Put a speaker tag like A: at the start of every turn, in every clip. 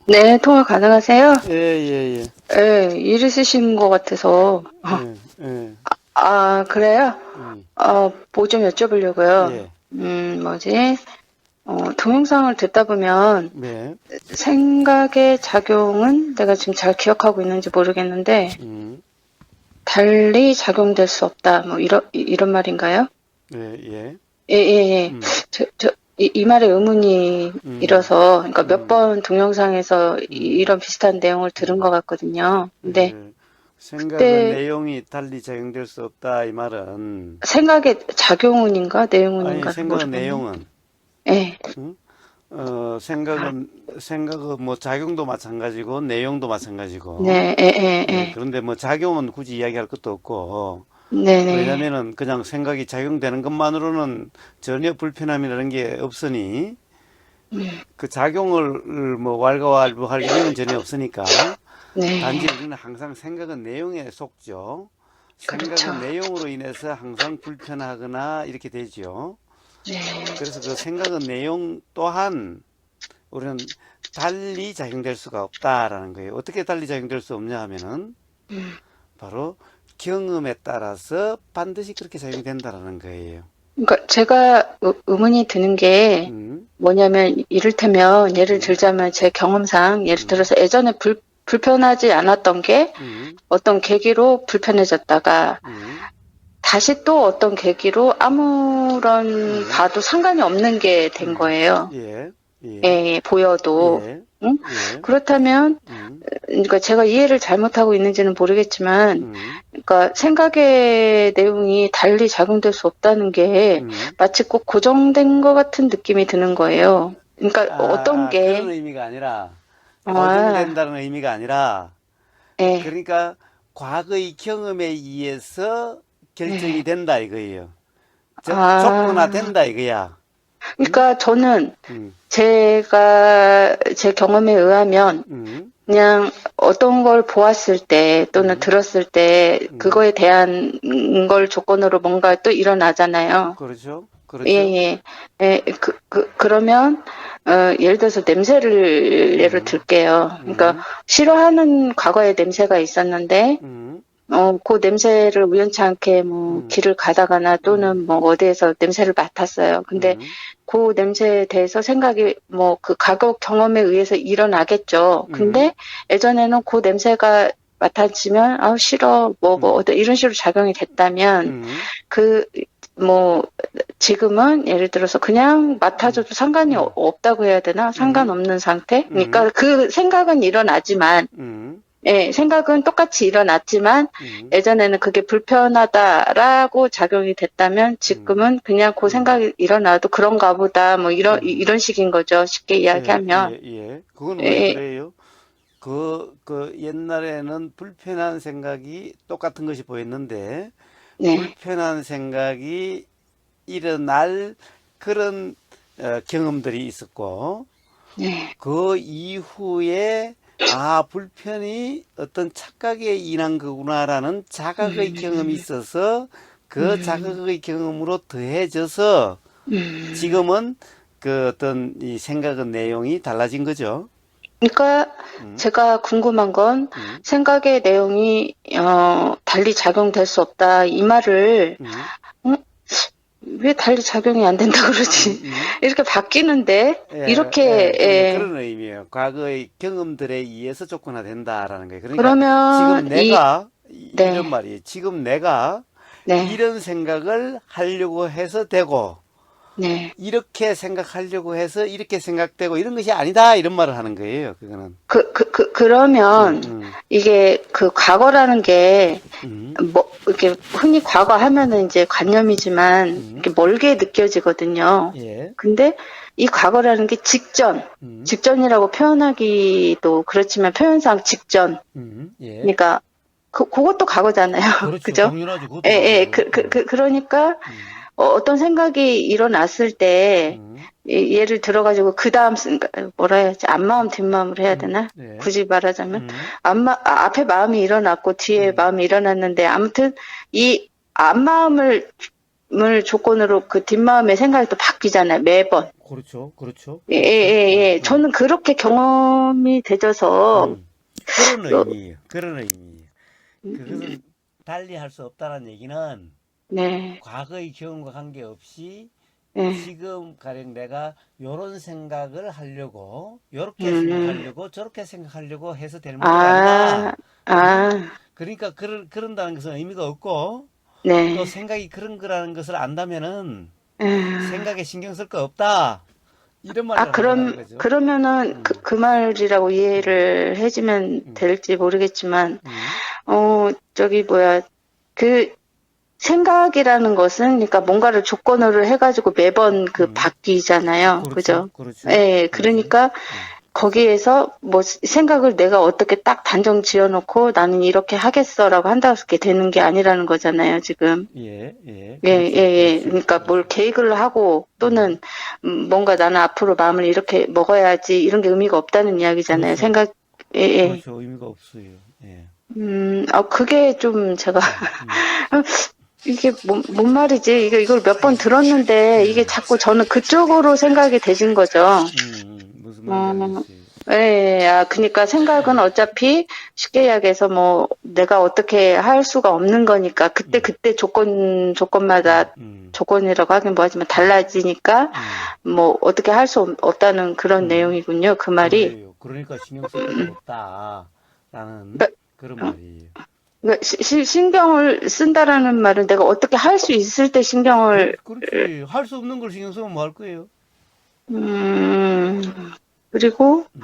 A: 네, 통화 가능하세요?
B: 예, 예, 예.
A: 예, 일 있으신 것 같아서.
B: 예, 예,
A: 아, 그래요?
B: 음,
A: 뭐 좀 여쭤보려고요.
B: 예,
A: 뭐지? 동영상을 듣다 보면
B: 네,
A: 생각의 작용은 내가 지금 잘 기억하고 있는지 모르겠는데,
B: 음,
A: 달리 작용될 수 없다. 뭐, 이런 말인가요?
B: 예, 예,
A: 예, 예, 예.
B: 음,
A: 이 말에 의문이
B: 음,
A: 일어서, 그러니까 몇
B: 음,
A: 번 동영상에서
B: 음,
A: 이런 비슷한 내용을 들은 것
B: 음.
A: 같거든요. 근데
B: 예. 생각은
A: 그때
B: 내용이 달리 작용될 수 없다, 이 말은.
A: 생각의 작용은인가
B: 아니,
A: 내용은인가를
B: 생각은
A: 모르겠네.
B: 내용은,
A: 예.
B: 응? 생각은 뭐 작용도 마찬가지고, 내용도 마찬가지고.
A: 네, 예, 예,
B: 예,
A: 예.
B: 그런데 뭐 작용은 굳이 이야기할 것도 없고,
A: 네네.
B: 왜냐면은 그냥 생각이 작용되는 것만으로는 전혀 불편함이라는 게 없으니, 그 작용을 뭐 왈가왈부할 일은 전혀 없으니까,
A: 네.
B: 단지 우리는 항상 생각은 내용에 속죠.
A: 그렇죠.
B: 생각은 내용으로 인해서 항상 불편하거나 이렇게 되죠.
A: 네.
B: 그래서 그 생각은 내용 또한 우리는 달리 작용될 수가 없다라는 거예요. 어떻게 달리 작용될 수 없냐 하면은 바로 경험에 따라서 반드시 그렇게 작용된다라는 거예요.
A: 그러니까 제가 의문이 드는 게
B: 음,
A: 뭐냐면 이를테면 예를
B: 음,
A: 들자면 제 경험상 예를
B: 음,
A: 들어서 예전에 불편하지 않았던 게
B: 음,
A: 어떤 계기로 불편해졌다가
B: 음,
A: 다시 또 어떤 계기로 아무런
B: 음,
A: 봐도 상관이 없는 게 된 거예요.
B: 예, 예,
A: 예, 보여도.
B: 예,
A: 응?
B: 예,
A: 그렇다면
B: 음,
A: 그러니까 제가 이해를 잘못하고 있는지는 모르겠지만,
B: 음,
A: 그러니까 생각의 내용이 달리 작용될 수 없다는 게
B: 음.
A: 마치 꼭 고정된 것 같은 느낌이 드는 거예요. 그러니까 어떤
B: 그런
A: 게,
B: 의미가 아니라
A: 아,
B: 고정된다는 의미가 아니라
A: 예,
B: 그러니까 과거의 경험에 의해서 결정이
A: 예,
B: 된다 이거예요. 즉
A: 아,
B: 족분화된다 이거야. 응?
A: 그러니까 저는
B: 응,
A: 제가 제 경험에 의하면
B: 응,
A: 그냥 어떤 걸 보았을 때 또는
B: 응,
A: 들었을 때
B: 응.
A: 그거에 대한 걸 조건으로 뭔가 또 일어나잖아요.
B: 그렇죠,
A: 예,
B: 그렇죠.
A: 예. 예, 그러면, 예를 들어서 냄새를 예로
B: 응,
A: 들게요. 그러니까,
B: 응,
A: 싫어하는 과거의 냄새가 있었는데,
B: 응,
A: 그 냄새를 우연치 않게 뭐
B: 응,
A: 길을 가다가나
B: 응,
A: 또는 뭐 어디에서 냄새를 맡았어요. 근데
B: 응,
A: 그 냄새에 대해서 생각이 뭐 그 과거 경험에 의해서 일어나겠죠.
B: 응,
A: 근데 예전에는 그 냄새가 맡아지면, 아우, 싫어,
B: 응,
A: 이런 식으로 작용이 됐다면,
B: 응,
A: 그, 뭐, 지금은 예를 들어서 그냥
B: 응,
A: 맡아줘도 상관이
B: 응,
A: 없다고 해야 되나?
B: 응,
A: 상관없는 상태? 그러니까
B: 응,
A: 그 생각은 일어나지만,
B: 응,
A: 예, 생각은 똑같이 일어났지만,
B: 응,
A: 예전에는 그게 불편하다라고 작용이 됐다면,
B: 응,
A: 지금은 그냥 그
B: 응,
A: 생각이 일어나도 그런가 보다, 뭐
B: 응.
A: 이런 식인 거죠. 쉽게
B: 예,
A: 이야기하면.
B: 예, 예. 그건 왜
A: 예,
B: 그래요? 옛날에는 불편한 생각이 똑같은 것이 보였는데,
A: 네,
B: 불편한 생각이 일어날 그런 경험들이 있었고,
A: 네,
B: 그 이후에, 불편이 어떤 착각에 인한 거구나라는 자각의 경험이
A: 음,
B: 있어서, 그
A: 음,
B: 자각의 경험으로 더해져서,
A: 음.
B: 지금은 그 어떤 이 생각의 내용이 달라진 거죠.
A: 그러니까
B: 음,
A: 제가 궁금한 건
B: 음,
A: 생각의 내용이 달리 작용될 수 없다 이 말을
B: 음,
A: 음, 왜 달리 작용이 안 된다 그러지?
B: 음.
A: 이렇게 바뀌는데
B: 예,
A: 이렇게
B: 예. 그러니까 그런 의미예요. 과거의 경험들에 의해서 조건화된다라는 거예요. 그러니까
A: 그러면
B: 지금 내가 이런
A: 네,
B: 말이에요. 지금 내가
A: 네,
B: 이런 생각을 하려고 해서 되고
A: 네.
B: 이렇게 생각하려고 해서 이렇게 생각되고 이런 것이 아니다 이런 말을 하는 거예요. 그거는.
A: 그러면
B: 음,
A: 이게 그 과거라는 게
B: 음,
A: 뭐 이렇게 흔히 과거 하면은 이제 관념이지만
B: 음,
A: 이렇게 멀게 느껴지거든요.
B: 예,
A: 근데 이 과거라는 게
B: 음,
A: 직전이라고 표현하기도 그렇지만 표현상 직전.
B: 예.
A: 그러니까 그것도 과거잖아요.
B: 그렇죠.
A: 그죠?
B: 당연하죠.
A: 예,
B: 그것도
A: 예.
B: 과거죠.
A: 그러니까
B: 음,
A: 어떤 생각이 일어났을 때
B: 음,
A: 예를 들어가지고 그 다음 뭐라 해야지 앞마음 뒷마음으로 해야 되나?
B: 네,
A: 굳이 말하자면
B: 음,
A: 앞에 마음이 일어났고 뒤에
B: 음,
A: 마음이 일어났는데 아무튼 이 앞마음을 개념을 조건으로 그 뒷마음의 생각이 또 바뀌잖아요. 매번.
B: 그렇죠, 그렇죠,
A: 예, 예,
B: 그렇죠.
A: 예. 저는 그렇게 경험이 되져서,
B: 그런
A: 어,
B: 의미예요. 그런 의미예요. 그것은 달리 할 수 없다는 얘기는
A: 네,
B: 과거의 경험과 관계없이
A: 네,
B: 지금 가령 내가 요런 생각을 하려고 요렇게
A: 음,
B: 생각하려고 저렇게 생각하려고 해서 되는 문제가
A: 아,
B: 아니다. 응?
A: 아,
B: 그러니까 그런다는 것은 의미가 없고 또
A: 네.
B: 생각이 그런 거라는 것을 안다면은
A: 음.
B: 생각에 신경 쓸 거 없다. 이런
A: 아,
B: 말을 하려고 하는 거죠.
A: 그러면은
B: 음,
A: 그 말이라고
B: 음,
A: 이해를 해주면
B: 음,
A: 될지 모르겠지만,
B: 음,
A: 저기 뭐야, 그 생각이라는 것은, 그러니까 뭔가를 조건으로 해가지고 매번 그
B: 음.
A: 바뀌잖아요.
B: 그렇죠,
A: 그죠?
B: 그렇죠,
A: 예,
B: 그렇죠.
A: 그러니까
B: 음.
A: 거기에서 뭐 생각을 내가 어떻게 딱 단정 지어놓고 나는 이렇게 하겠어라고 한다고 되는 게 아니라는 거잖아요, 지금.
B: 예, 예,
A: 예, 예,
B: 그렇죠,
A: 예.
B: 그렇죠,
A: 그러니까 뭘
B: 그렇죠.
A: 계획을 하고 또는
B: 음.
A: 뭔가 나는 앞으로 마음을 이렇게 먹어야지 이런 게 의미가 없다는 이야기잖아요.
B: 그렇죠.
A: 예, 예.
B: 그렇죠. 의미가 없어요. 예.
A: 그게 좀 제가,
B: 음, 음,
A: 이게 뭔 말이지? 이걸 몇 번 들었는데 이게
B: 음,
A: 자꾸 저는 그쪽으로 생각이 되신 거죠.
B: 무슨 말인지
A: 어,
B: 알겠어요.
A: 예, 아, 그러니까 생각은 어차피 쉽게 이야기해서 뭐 내가 어떻게 할 수가 없는 거니까
B: 음,
A: 그때
B: 음,
A: 조건마다
B: 음,
A: 조건이라고 하긴 뭐하지만
B: 음,
A: 달라지니까
B: 음,
A: 뭐 어떻게 할 수 없다는 그런
B: 음.
A: 내용이군요. 그 말이.
B: 그래요. 그러니까 신경 쓸 필요가 없다. 라는
A: 그러니까,
B: 그런
A: 어,
B: 말이에요.
A: 그러니까 신경을 쓴다라는 말은 내가 어떻게 할 수 있을 때 신경을
B: 그렇지. 할 수 없는 걸 신경 쓰면 뭐 할 거예요?
A: 음, 그리고
B: 음,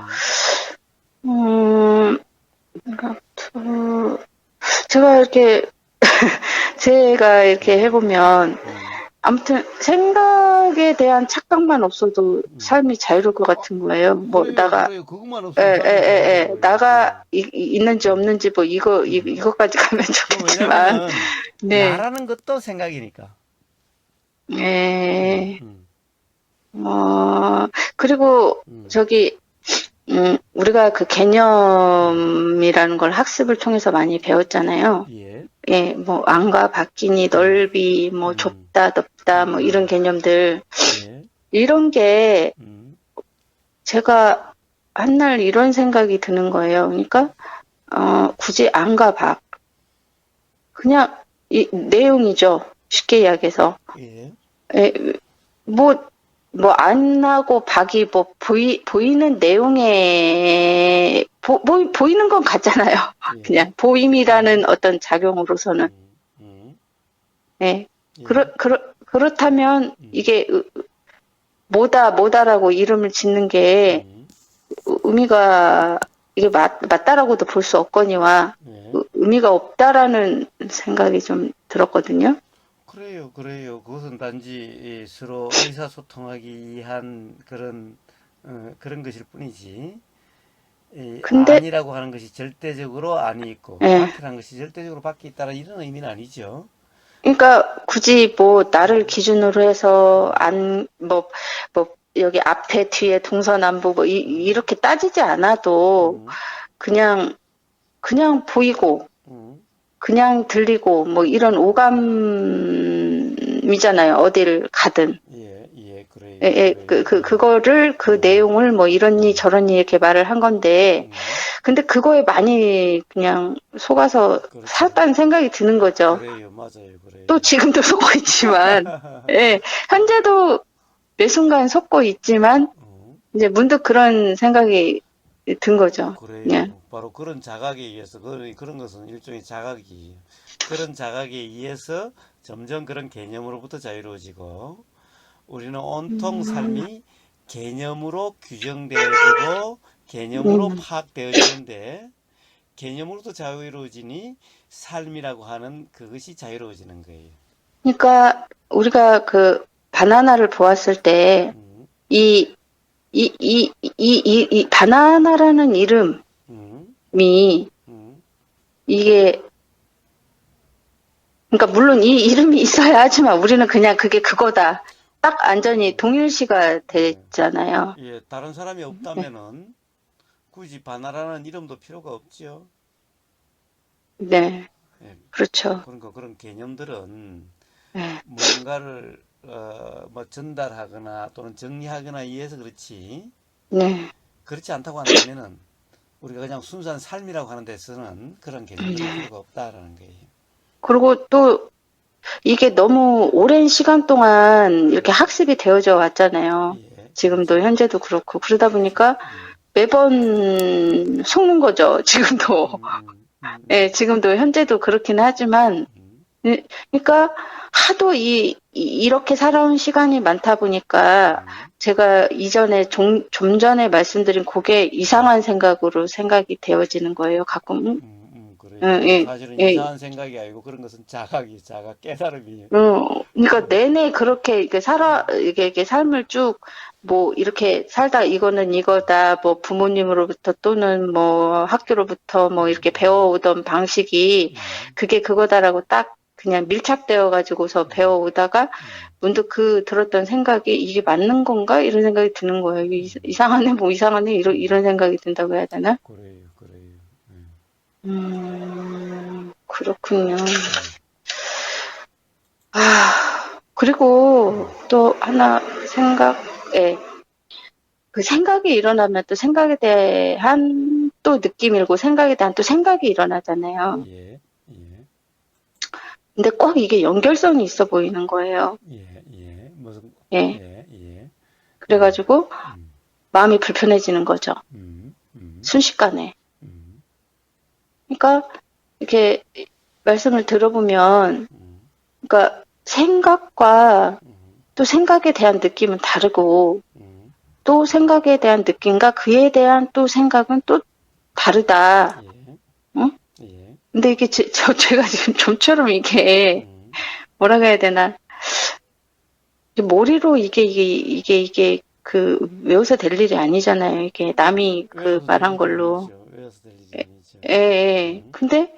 A: 음, 그러니까 제가 이렇게 제가 이렇게
B: 음,
A: 해보면
B: 음,
A: 아무튼 생각에 대한 착각만 없어도
B: 음.
A: 삶이 자유로울 것 같은 거예요. 뭐
B: 그래요,
A: 나가
B: 그래요. 그것만
A: 에,
B: 없으면
A: 에,
B: 삶이 자유로운
A: 에, 에,
B: 거예요. 예.
A: 나가 있는지
B: 음,
A: 없는지 뭐
B: 음.
A: 이거까지 가면
B: 그
A: 좋겠지만
B: 왜냐면은
A: 네.
B: 나라는 것도 생각이니까. 음,
A: 에,
B: 음,
A: 그리고
B: 음.
A: 저기 우리가 그 개념이라는 걸 학습을 통해서 많이 배웠잖아요.
B: 예,
A: 예, 뭐 안과 밖이니
B: 음,
A: 넓이 뭐
B: 음,
A: 좁다 넓다 뭐 이런 개념들
B: 예,
A: 이런 게
B: 음,
A: 제가 한날 이런 생각이 드는 거예요. 그러니까 굳이 안과 밖 그냥 이 내용이죠. 쉽게 이야기해서
B: 예,
A: 예, 뭐 안하고 박이 뭐 보이는 내용에 보이는 건 같잖아요.
B: 예,
A: 그냥
B: 음,
A: 보임이라는 어떤 작용으로서는
B: 음, 음,
A: 예.
B: 예,
A: 그렇다면
B: 음,
A: 이게 뭐다라고 이름을 짓는 게
B: 음,
A: 의미가 이게 맞다라고도 볼 수 없거니와
B: 예.
A: 의미가 없다라는 생각이 좀 들었거든요.
B: 그래요, 그래요. 그것은 단지 서로 의사소통하기 위한 그런 것일 뿐이지. 이
A: 근데
B: 아니라고 하는 것이 절대적으로 아니 있고,
A: 예.
B: 밖이라는 것이 절대적으로 밖에 있다는 이런 의미는 아니죠.
A: 그러니까 굳이 뭐 나를
B: 음,
A: 기준으로 해서
B: 음,
A: 뭐 여기 앞에 뒤에 동서남북 뭐 이렇게 따지지 않아도
B: 음,
A: 그냥 보이고
B: 음,
A: 그냥 들리고 뭐 이런 오감이잖아요. 어디를 가든.
B: 예, 예,
A: 예,
B: 그래요,
A: 예,
B: 그래요. 예.
A: 그거를 그
B: 음,
A: 내용을 뭐 이러니
B: 음,
A: 저러니 이렇게 말을 한 건데
B: 음,
A: 근데 그거에 많이 그냥 속아서
B: 그렇죠.
A: 살았다는 생각이 드는 거죠.
B: 그래요, 맞아요,
A: 또
B: 그래요.
A: 지금도 속고 있지만 예, 현재도 매 순간 속고 있지만 이제 문득 그런 생각이 든 거죠. 그냥.
B: 그래요. 바로 그런 자각에 의해서, 그런 것은 일종의 자각이, 그런 자각에 의해서 점점 그런 개념으로부터 자유로워지고, 우리는 온통
A: 음,
B: 삶이 개념으로 규정되어지고, 개념으로
A: 음.
B: 파악되어지는데, 개념으로도 자유로워지니, 삶이라고 하는 그것이 자유로워지는 거예요.
A: 그러니까 우리가 그 바나나를 보았을 때
B: 음,
A: 이 이 바나나라는 이름이
B: 음, 음,
A: 이게 그러니까 물론 이 이름이 있어야 하지만 우리는 그냥 그게 그거다. 딱 완전히 동일시가
B: 예.
A: 됐잖아요.
B: 예, 다른 사람이
A: 네.
B: 없다면은 굳이 바나라는 이름도 필요가 없지요.
A: 네.
B: 예,
A: 그렇죠.
B: 그러니까 그런 개념들은
A: 네.
B: 뭔가를 뭐 전달하거나 또는 정리하거나 이해해서 그렇지
A: 네.
B: 그렇지 않다고 한다면은 우리가 그냥 순수한 삶이라고 하는 데서는 그런 개념들이
A: 네.
B: 필요가 없다라는 거예요.
A: 그리고 또 이게 너무 오랜 시간 동안 이렇게 학습이 되어져 왔잖아요.
B: 예,
A: 지금도
B: 그렇죠.
A: 현재도 그렇고 그러다
B: 그렇죠.
A: 보니까 매번 속는 거죠. 지금도. 예, 지금도 현재도 그렇긴 하지만
B: 음,
A: 그러니까 하도 이렇게 살아온 시간이 많다 보니까
B: 음,
A: 제가 이전에 좀 전에 말씀드린 그게 이상한 생각으로 생각이 되어지는 거예요. 가끔.
B: 그래요.
A: 예,
B: 그
A: 예,
B: 사실은
A: 예.
B: 이상한 생각이 아니고 그런 것은 자각이 자각 깨달음이에요.
A: 그러니까
B: 음,
A: 내내 그렇게 이렇게 이게 삶을 쭉, 뭐, 이렇게 살다 이거는 이거다, 뭐, 부모님으로부터 또는 뭐, 학교로부터 뭐, 이렇게 배워오던 방식이
B: 음,
A: 그게 그거다라고 딱 그냥 밀착되어 가지고서
B: 음,
A: 배워오다가 문득 들었던 생각이 이게 맞는 건가? 이런 생각이 드는 거예요. 이상하네, 뭐, 이상하네, 이런 생각이 든다고 해야 되나?
B: 그래요, 그래요.
A: 그렇군요.
B: 음,
A: 그리고
B: 음,
A: 또 하나 그 생각이 일어나면 또 생각에 대한 또 느낌이고 생각에 대한 또 생각이 일어나잖아요.
B: 예, 예,
A: 근데 꼭 이게 연결성이 있어 보이는 거예요.
B: 예, 예, 무슨,
A: 예.
B: 예, 예, 예,
A: 그래가지고
B: 음,
A: 마음이 불편해지는 거죠.
B: 음, 음,
A: 순식간에.
B: 음,
A: 그러니까 이렇게 말씀을 들어보면,
B: 음,
A: 그러니까 생각과 또 생각에 대한 느낌은 다르고
B: 음,
A: 또 생각에 대한 느낌과 그에 대한 또 생각은 또 다르다.
B: 예,
A: 응?
B: 예,
A: 근데 이게 제가 지금 좀처럼 이게
B: 음,
A: 뭐라 해야 되나, 머리로 이게 그 외워서 될 일이 아니잖아요. 이게 남이 그
B: 외워서 될
A: 말한
B: 일이
A: 걸로.
B: 아니죠. 외워서 될 일이
A: 예,
B: 아니죠.
A: 예. 예.
B: 음,
A: 근데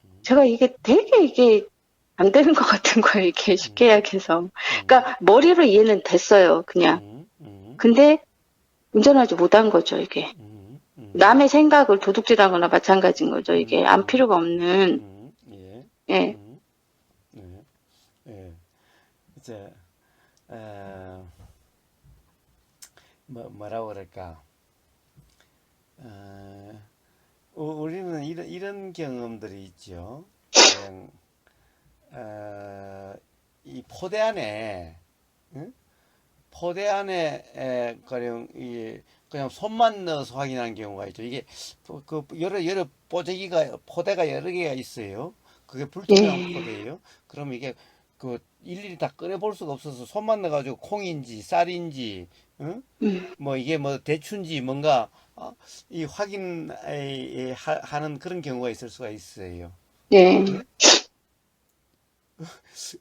B: 음,
A: 제가 이게 되게 이게 안 되는 것 같은 거예요. 이게 쉽게
B: 음,
A: 이야기해서.
B: 음,
A: 그러니까 머리로 이해는 됐어요. 그냥.
B: 음, 음,
A: 근데 운전하지 못한 거죠. 이게.
B: 음,
A: 남의 생각을 도둑질하거나 마찬가지인 거죠. 이게 안
B: 음,
A: 필요가 없는.
B: 예,
A: 예.
B: 음, 예, 예. 이제, 어, 뭐라고 그럴까. 어, 우리는 이런 경험들이 있죠. 그냥, 이 포대 안에, 응? 포대 안에, 그냥 손만 넣어서 확인하는 경우가 있죠. 이게, 여러 포대가 여러 개가 있어요. 그게 불투명한
A: 예.
B: 포대예요. 그럼 이게, 일일이 다 꺼내볼 수가 없어서 손만 넣어가지고 콩인지 쌀인지, 응?
A: 음.
B: 뭐 이게 뭐 대추인지 뭔가 이 하는 그런 경우가 있을 수가 있어요.
A: 예.
B: 응?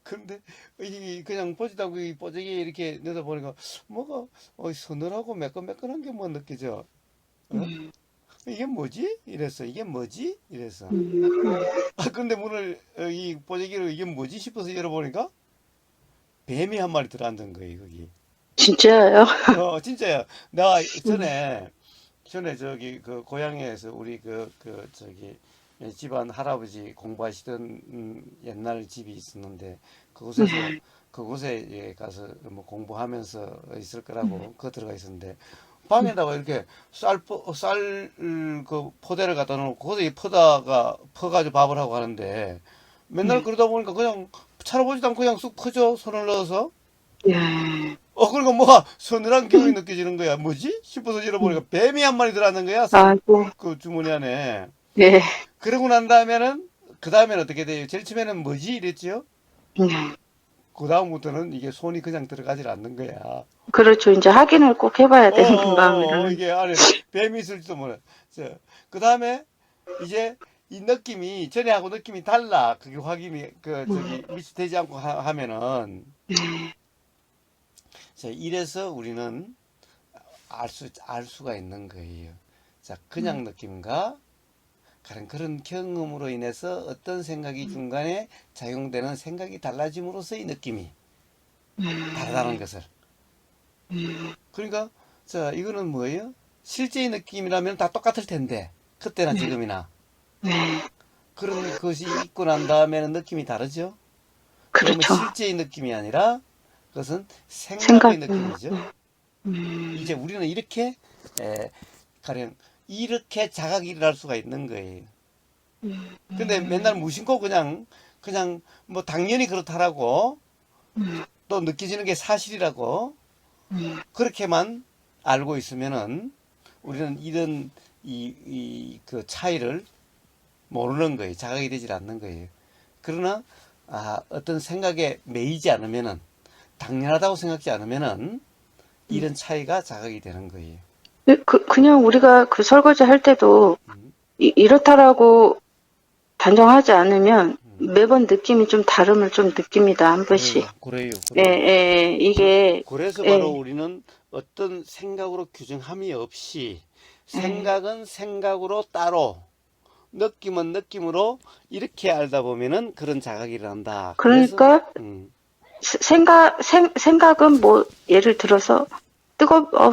B: 근데 이 그냥 보지도 이 뽀재기에 이렇게 넣다 보니까 뭐가 서늘하고 매끈매끈한 게 뭐 느껴져. 어?
A: 음.
B: 이게 뭐지? 이랬어. 이게 뭐지? 이랬어.
A: 음.
B: 근데 문을 이 뽀재기로 이게 뭐지 싶어서 열어보니까 뱀이 한 마리 들어앉은 거예요, 거기.
A: 진짜요?
B: 진짜야. 내가
A: 음.
B: 전에 저기 그 고향에서 우리 저기 집안 할아버지 공부하시던 옛날 집이 있었는데 그곳에서 그곳에 가서 뭐 공부하면서 있을 거라고 그 들어가 있었는데 방에다가 이렇게 쌀그 포대를 갖다 놓고 거기서 퍼가지고 밥을 하고 하는데 맨날 그러다 보니까 그냥 찾아보지도 않고 그냥 쑥 퍼져 손을 넣어서
A: 예.
B: 그러니까 뭐가 서늘한 기운이 느껴지는 거야. 뭐지? 싶어서 열어보니까 뱀이 한 마리 들어앉는 거야.
A: 아이고.
B: 그 주머니 안에.
A: 예.
B: 그러고 난 다음에는, 그 다음에는 어떻게 돼요? 제일 처음에는 뭐지? 이랬죠?
A: 네.
B: 그 다음부터는 이게 손이 그냥 들어가질 않는 거야.
A: 그렇죠. 이제 확인을 꼭 해봐야 되는 마음이라면.
B: 이게 안에 뱀이 있을지도 몰라. 그 다음에 이제 이 느낌이, 전에하고 느낌이 달라. 그게 확인이, 미치되지 않고 하면은. 자, 이래서 우리는 알 수가 있는 거예요. 자, 그냥 느낌과 그런 경험으로 인해서 어떤 생각이 중간에 작용되는 생각이 달라짐으로써 이 느낌이 다르다는 것을. 그러니까, 자, 이거는 뭐예요? 실제의 느낌이라면 다 똑같을 텐데, 그때나 지금이나.
A: 네.
B: 그런 것이 있고 난 다음에는 느낌이 다르죠? 그러면
A: 그렇죠.
B: 실제의 느낌이 아니라 그것은
A: 생각,
B: 생각의 느낌이죠. 이제
A: 음,
B: 우리는 이렇게 가령 이렇게 자각이 일어날 수가 있는 거예요. 근데 맨날 무심코 그냥 뭐 당연히 그렇다라고 또 느껴지는 게 사실이라고 그렇게만 알고 있으면은 우리는 이런 그 차이를 모르는 거예요. 자각이 되질 않는 거예요. 그러나 어떤 생각에 매이지 않으면은 당연하다고 생각지 않으면은 이런 차이가 자각이 되는 거예요.
A: 그냥 우리가 그 설거지 할 때도
B: 음,
A: 이렇다라고 단정하지 않으면 매번 느낌이 좀 다름을 좀 느낍니다. 한 번씩.
B: 그래요,
A: 예,
B: 그래요.
A: 예, 이게,
B: 그래서 바로
A: 예,
B: 우리는 어떤 생각으로 규정함이 없이
A: 예.
B: 생각은 생각으로 따로 느낌은 느낌으로 이렇게 알다 보면은 그런 자각이 일어난다. 그래서
A: 그러니까 생각은 뭐 예를 들어서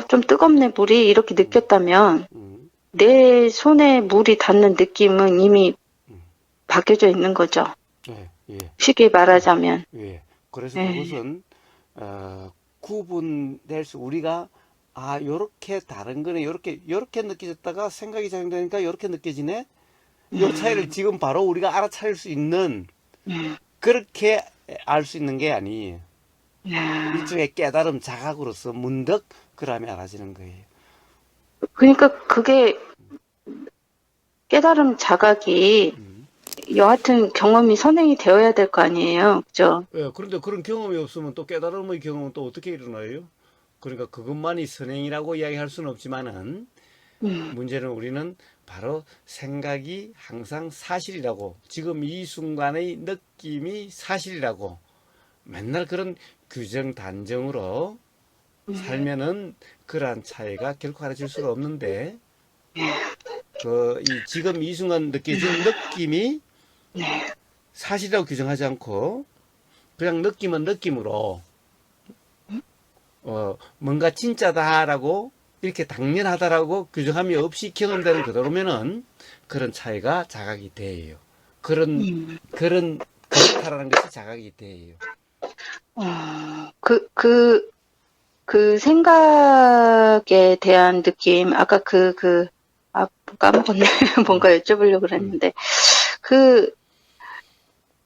A: 좀 뜨겁네 물이 이렇게
B: 음,
A: 느꼈다면
B: 음,
A: 내 손에 물이 닿는 느낌은 이미 바뀌어져 있는 거죠.
B: 예, 예,
A: 쉽게 말하자면.
B: 예. 그래서
A: 예.
B: 그것은 구분될 수 우리가 요렇게 다른 거네 요렇게 느껴졌다가 생각이 작용되니까 요렇게 느껴지네 요 차이를 지금 바로 우리가 알아차릴 수 있는
A: 음,
B: 그렇게 알 수 있는 게 아니에요.
A: 예.
B: 일종의 깨달음 자각으로서 문득 그람이 알아지는 거예요.
A: 그러니까 그게 깨달음 자각이
B: 음.
A: 여하튼 경험이 선행이 되어야 될 거 아니에요. 그죠?
B: 예, 그런데 그런 경험이 없으면 또 깨달음의 경험은 또 어떻게 일어나요? 그러니까 그것만이 선행이라고 이야기할 수는 없지만은
A: 음,
B: 문제는 우리는 바로 생각이 항상 사실이라고 지금 이 순간의 느낌이 사실이라고 맨날 그런 규정 단정으로 살면은 그러한 차이가 결코 알아질 수가 없는데 이 지금 이 순간 느껴진 느낌이 사실이라고 규정하지 않고 그냥 느낌은 느낌으로 뭔가 진짜다라고 이렇게 당연하다라고 규정함이 없이 경험되는 그대로면은 그런 차이가 자각이 돼요. 그렇다라는 것이 자각이 돼요.
A: 어, 그 생각에 대한 느낌, 아까 까먹었네. 뭔가
B: 음,
A: 여쭤보려고
B: 음,
A: 그랬는데, 그,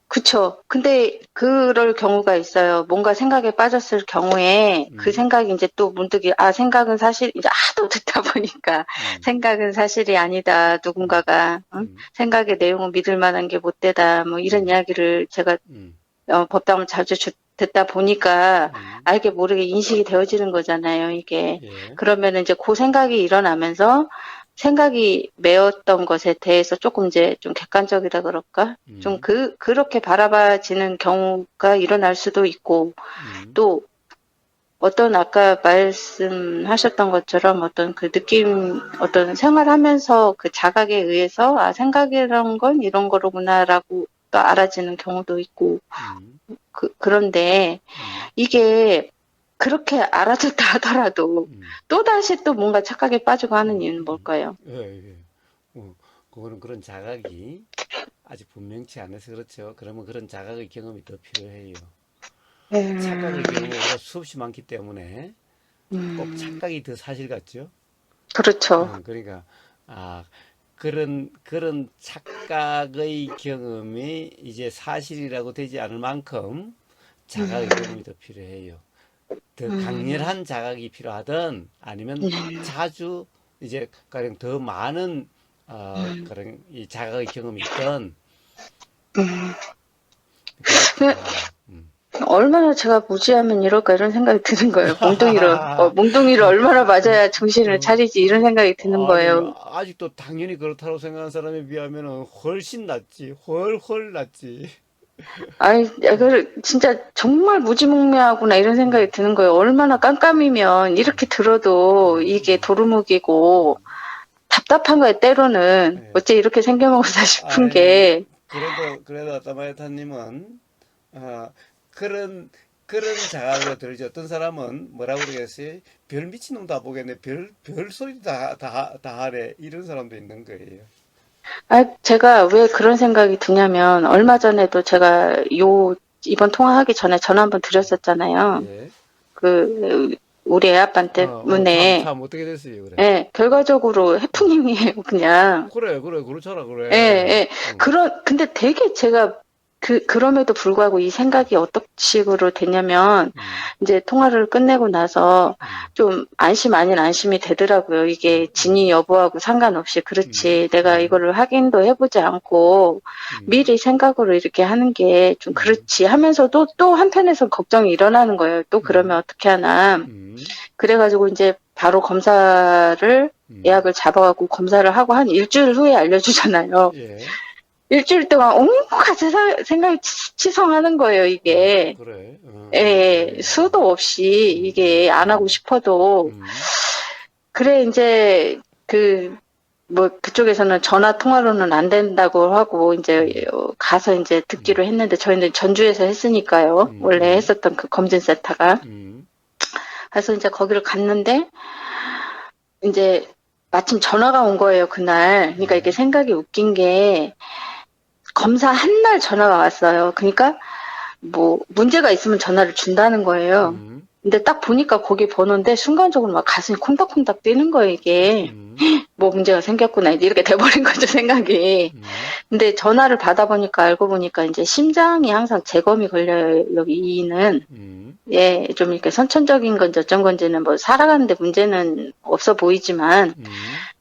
A: 그쵸. 근데 그럴 경우가 있어요. 뭔가 생각에 빠졌을 경우에 그
B: 음,
A: 생각이 이제 또 문득, 생각은 사실, 이제 하도 듣다 보니까
B: 음,
A: 생각은 사실이 아니다.
B: 음,
A: 누군가가, 응?
B: 음,
A: 생각의 내용은 믿을 만한 게 못 되다. 뭐 이런
B: 음,
A: 이야기를 제가
B: 음,
A: 법담을 자주 듣다 보니까
B: 음,
A: 알게 모르게 인식이 되어지는 거잖아요, 이게.
B: 예,
A: 그러면 이제 그 생각이 일어나면서 생각이 메웠던 것에 대해서 조금 이제 좀 객관적이다 그럴까? 좀
B: 음,
A: 그렇게 바라봐지는 경우가 일어날 수도 있고,
B: 음,
A: 또 어떤 아까 말씀하셨던 것처럼 어떤 그 느낌, 어떤 생활하면서 그 자각에 의해서, 생각이란 건 이런 거로구나라고 또 알아지는 경우도 있고,
B: 음,
A: 그런데
B: 음,
A: 이게 그렇게 알아듣다 하더라도
B: 음,
A: 또다시 또 뭔가 착각에 빠지고 하는 이유는
B: 음.
A: 뭘까요?
B: 예, 예. 그거는 그런 자각이 아직 분명치 않아서 그렇죠. 그러면 그런 자각의 경험이 더 필요해요. 착각의
A: 음,
B: 경험이 우리가 수없이 많기 때문에 꼭
A: 음,
B: 착각이 더 사실 같죠.
A: 그렇죠.
B: 그러니까 아 그런 착각의 경험이 이제 사실이라고 되지 않을 만큼 자각의 경험이 더 필요해요. 더
A: 음,
B: 강렬한 자각이 필요하든 아니면 자주 이제 가령 더 많은 그런 이 자각의 경험이 있던
A: 음.
B: 그게
A: 그,
B: 필요해요.
A: 얼마나 제가 무지하면 이럴까 이런 생각이 드는 거예요. 몽둥이를 얼마나 맞아야 정신을
B: 어,
A: 차리지 이런 생각이 드는
B: 아니,
A: 거예요.
B: 아직도 당연히 그렇다고 생각하는 사람에 비하면은 훨씬 낫지. 훨훨 낫지.
A: 진짜 정말 무지몽매하구나 이런 생각이
B: 음,
A: 드는 거예요. 얼마나 깜깜이면 이렇게
B: 음,
A: 들어도 이게
B: 음,
A: 도루묵이고 답답한 거예요, 때로는.
B: 예.
A: 어째 이렇게 생겨먹었나 싶은
B: 아니,
A: 게.
B: 그래도 아따마야타님은, 아, 그런, 그런 자각으로 들지. 어떤 사람은 뭐라고 그러겠어요? 별 미친놈 다 보겠네. 별 소리 다 하래. 이런 사람도 있는 거예요.
A: 제가 왜 그런 생각이 드냐면, 얼마 전에도 제가 이번 통화하기 전에 전화 한번 드렸었잖아요.
B: 예.
A: 우리 애 아빠
B: 참,
A: 때문에.
B: 참, 어떻게 됐어요, 그래?
A: 예, 결과적으로 해프닝이에요, 그냥.
B: 그래, 그렇잖아,
A: 예,
B: 그래.
A: 예. 근데 되게 제가 그럼에도 불구하고 이 생각이 어떤 식으로 됐냐면,
B: 음,
A: 이제 통화를 끝내고 나서
B: 음,
A: 좀 안심 아닌 안심이 되더라고요. 이게 진위 여부하고 상관없이. 그렇지. 내가 이거를 확인도 해보지 않고 미리 생각으로 이렇게 하는 게 좀 그렇지 하면서도 또 한편에서 걱정이 일어나는 거예요. 또 그러면 어떻게 하나. 그래가지고 이제 바로 검사를 예약을 잡아갖고 검사를 하고 한 일주일 후에 알려주잖아요.
B: 예.
A: 일주일 동안 온갖 생각이 치성하는 거예요, 이게.
B: 그래.
A: 예, 수도 없이 이게 안 하고 싶어도. 그래, 이제 그쪽에서는 전화 통화로는 안 된다고 하고 이제 가서 이제 듣기로 했는데 저희는 전주에서 했으니까요. 원래 했었던 그 검진센터가. 그래서 이제 거기를 갔는데 이제 마침 전화가 온 거예요, 그날. 그러니까 이게 생각이 웃긴 게 검사 한 날 전화가 왔어요. 그러니까 뭐 문제가 있으면 전화를 준다는 거예요. 근데 딱 보니까 거기 번호인데 순간적으로 막 가슴이 콩닥콩닥 뛰는 거예요, 이게. 뭐 문제가 생겼구나, 이제 이렇게 돼버린 거죠, 생각이. 근데 전화를 받아보니까 알고 보니까 이제 심장이 항상 재검이 걸려요, 여기 이는. 예, 좀 이렇게 선천적인 건지 어쩐 건지는 뭐 살아가는데 문제는 없어 보이지만.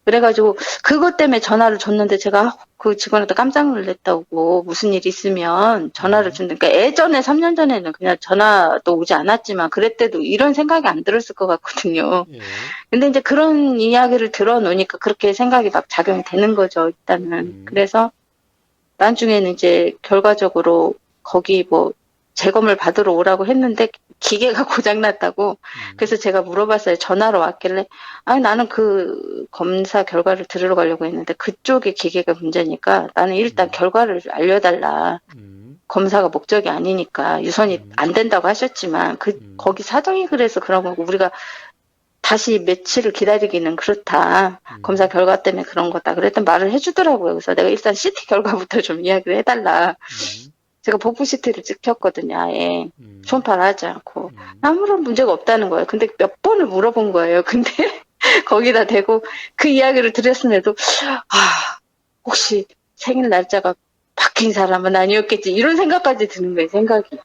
A: 그래가지고 그것 때문에 전화를 줬는데 제가 그 직원한테 깜짝 놀랐다고 무슨 일 있으면 전화를 준다. 그러니까 예전에 3년 전에는 그냥 전화도 오지 않았지만 그랬대도 이런 생각이 안 들었을 것 같거든요.
B: 예.
A: 근데 이제 그런 이야기를 들어놓으니까 그렇게 생각이 막 작용이 되는 거죠, 일단은. 그래서 나중에는 이제 결과적으로 거기 뭐 재검을 받으러 오라고 했는데 기계가 고장났다고. 그래서 제가 물어봤어요. 전화로 왔길래 아니 나는 그 검사 결과를 들으러 가려고 했는데 그쪽의 기계가 문제니까 나는 일단 결과를 알려달라. 검사가 목적이 아니니까 유선이 안 된다고 하셨지만 거기 사정이 그래서 그런 거고 우리가 다시 며칠을 기다리기는 그렇다. 검사 결과 때문에 그런 거다. 그랬더니 말을 해주더라고요. 그래서 내가 일단 CT 결과부터 좀 이야기를 해달라. 제가 복부 CT를 찍혔거든요. 아예 초음파를 하지 않고 아무런 문제가 없다는 거예요. 근데 몇 번을 물어본 거예요. 근데 거기다 대고 그 이야기를 드렸음에도 혹시 생일 날짜가 바뀐 사람은 아니었겠지 이런 생각까지 드는 거예요. 생각이.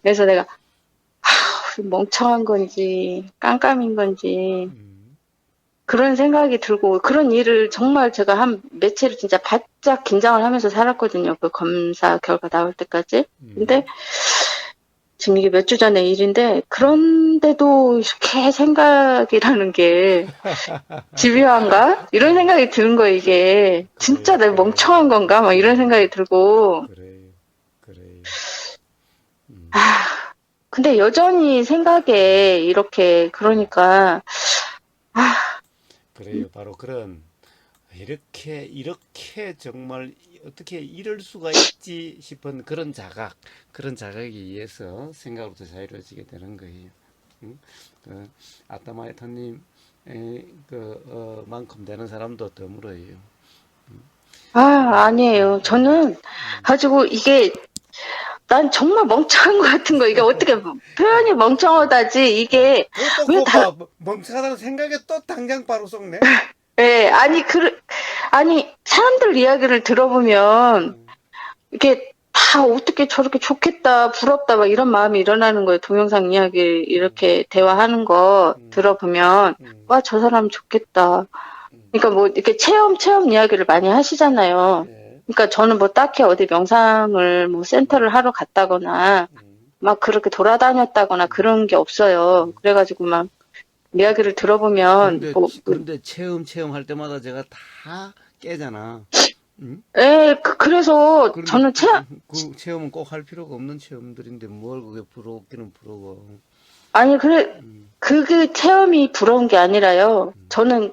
A: 그래서 내가 멍청한 건지 깜깜인 건지 그런 생각이 들고 그런 일을 정말 제가 한 며칠을 진짜 바짝 긴장을 하면서 살았거든요. 그 검사 결과 나올 때까지. 근데 지금 이게 몇 주 전의 일인데 그런데도 이렇게 생각이라는 게 집요한가? 이런 생각이 드는 거예요. 이게 진짜 내가 멍청한 건가? 막 이런 생각이 들고.
B: 그래요.
A: 근데 여전히 생각에 이렇게 그러니까
B: 그래요. 바로 그런 이렇게 정말 어떻게 이럴 수가 있지 싶은 그런 자각에 의해서 생각으로부터 자유로워지게 되는 거예요. 응? 그 아따마이터님 만큼 되는 사람도 드물어요.
A: 아니에요. 저는 가지고 이게 난 정말 멍청한 것 같은 거. 이게 어떻게 표현이 멍청하다지. 이게
B: 그것도
A: 왜 다,
B: 멍청하다는 생각에 또 당장 바로 썩네.
A: 예, 아니, 사람들 이야기를 들어보면 이게 다 어떻게 저렇게 좋겠다, 부럽다, 막 이런 마음이 일어나는 거예요. 동영상 이야기 이렇게 대화하는 거 들어보면, 와, 저 사람 좋겠다. 그러니까 뭐 이렇게 체험 이야기를 많이 하시잖아요.
B: 예.
A: 그러니까 저는 뭐 딱히 어디 명상을 뭐 센터를 하러 갔다거나 막 그렇게 돌아다녔다거나 그런 게 없어요. 그래가지고 막 이야기를 들어보면
B: 그런데 체험할 때마다 제가 다 깨잖아. 응?
A: 예, 그래서
B: 그런데
A: 저는
B: 그 체험은 꼭 할 필요가 없는 체험들인데 뭘 그게 부러웠기는 부러워.
A: 아니, 그게 체험이 부러운 게 아니라요. 저는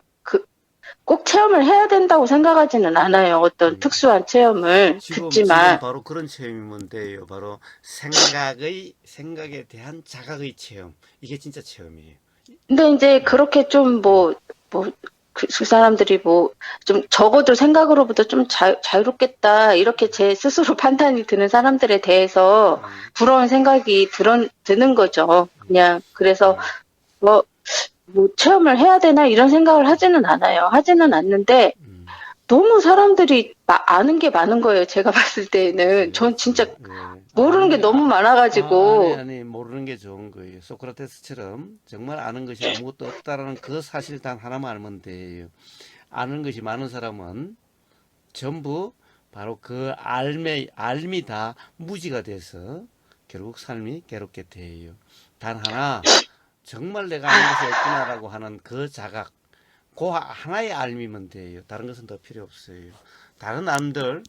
A: 꼭 체험을 해야 된다고 생각하지는 않아요. 어떤 특수한 체험을
B: 지금
A: 듣지만.
B: 바로 그런 체험이면 돼요. 바로 생각에 대한 자각의 체험. 이게 진짜 체험이에요.
A: 근데 이제 그렇게 좀 그 사람들이 뭐 좀 적어도 생각으로부터 좀 자유롭겠다 이렇게 제 스스로 판단이 드는 사람들에 대해서 부러운 생각이 드는 거죠. 그냥 그래서 뭐, 뭐 체험을 해야 되나 이런 생각을 하지는 않아요. 하지는 않는데 너무 사람들이 아는 게 많은 거예요. 제가 봤을 때는 전 진짜
B: 예.
A: 모르는 게 너무 많아가지고
B: 아니, 모르는 게 좋은 거예요. 소크라테스처럼 정말 아는 것이 아무것도 없다라는 그 사실 단 하나만 알면 돼요. 아는 것이 많은 사람은 전부 바로 그 알미 다 무지가 돼서 결국 삶이 괴롭게 돼요. 단 하나, 정말 내가 아는 것이 없구나라고 하는 그 자각, 그 하나의 알미면 돼요. 다른 것은 더 필요 없어요. 다른 암들,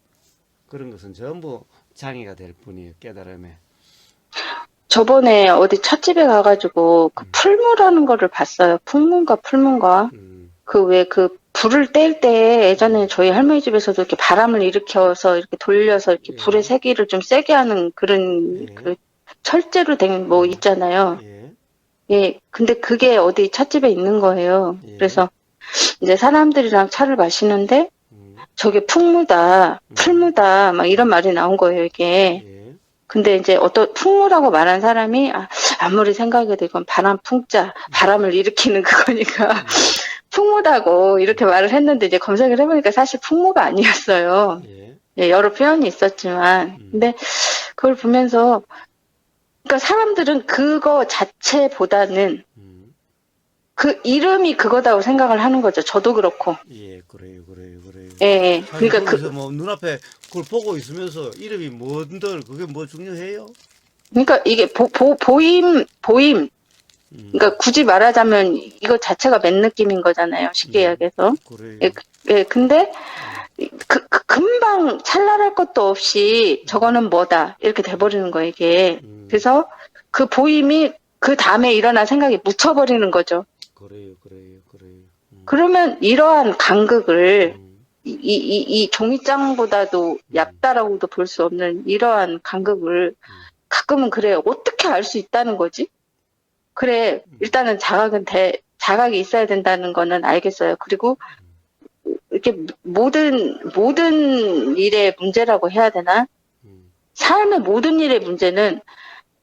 B: 그런 것은 전부 장애가 될 뿐이에요. 깨달음에.
A: 저번에 어디 찻집에 가가지고 그 풀무라는 거를 봤어요. 풍문가 풀문가. 그 왜 그 불을 뗄 때 예전에 저희 할머니 집에서도 이렇게 바람을 일으켜서 이렇게 돌려서 이렇게
B: 예.
A: 불의 세기를 좀 세게 하는 그런
B: 예.
A: 그 철제로 된 뭐 있잖아요.
B: 예.
A: 예. 근데 그게 어디 찻집에 있는 거예요.
B: 예.
A: 그래서 이제 사람들이랑 차를 마시는데 저게 풍무다, 풀무다 막 이런 말이 나온 거예요, 이게.
B: 예.
A: 근데 이제 어떤 풍무라고 말한 사람이 아무리 생각해도 이건 바람 풍자, 바람을 일으키는 그거니까 풍무다고 이렇게 말을 했는데 이제 검색을 해보니까 사실 풍무가 아니었어요.
B: 예.
A: 예, 여러 표현이 있었지만. 근데 그걸 보면서 그러니까 사람들은 그거 자체보다는 그 이름이 그거다고 생각을 하는 거죠. 저도 그렇고.
B: 예, 그래요.
A: 예, 예.
B: 사실
A: 그러니까
B: 거기서 뭐 눈앞에 그걸 보고 있으면서 이름이 뭔들 그게 뭐 중요해요?
A: 그러니까 이게 보임. 그러니까 굳이 말하자면 이거 자체가 맨 느낌인 거잖아요. 쉽게 이야기해서.
B: 그래요.
A: 예, 근데 금방 찰나할 것도 없이 저거는 뭐다 이렇게 돼버리는 거예요, 이게. 그래서 그 보임이 그 다음에 일어난 생각이 묻혀버리는 거죠.
B: 그래요.
A: 그러면 이러한 간극을 이 종이장보다도 얕다라고도 볼 수 없는 이러한 간극을 가끔은 그래요. 어떻게 알 수 있다는 거지? 그래, 일단은 자각이 있어야 된다는 거는 알겠어요. 그리고 이렇게 모든 일의 문제라고 해야 되나? 삶의 모든 일의 문제는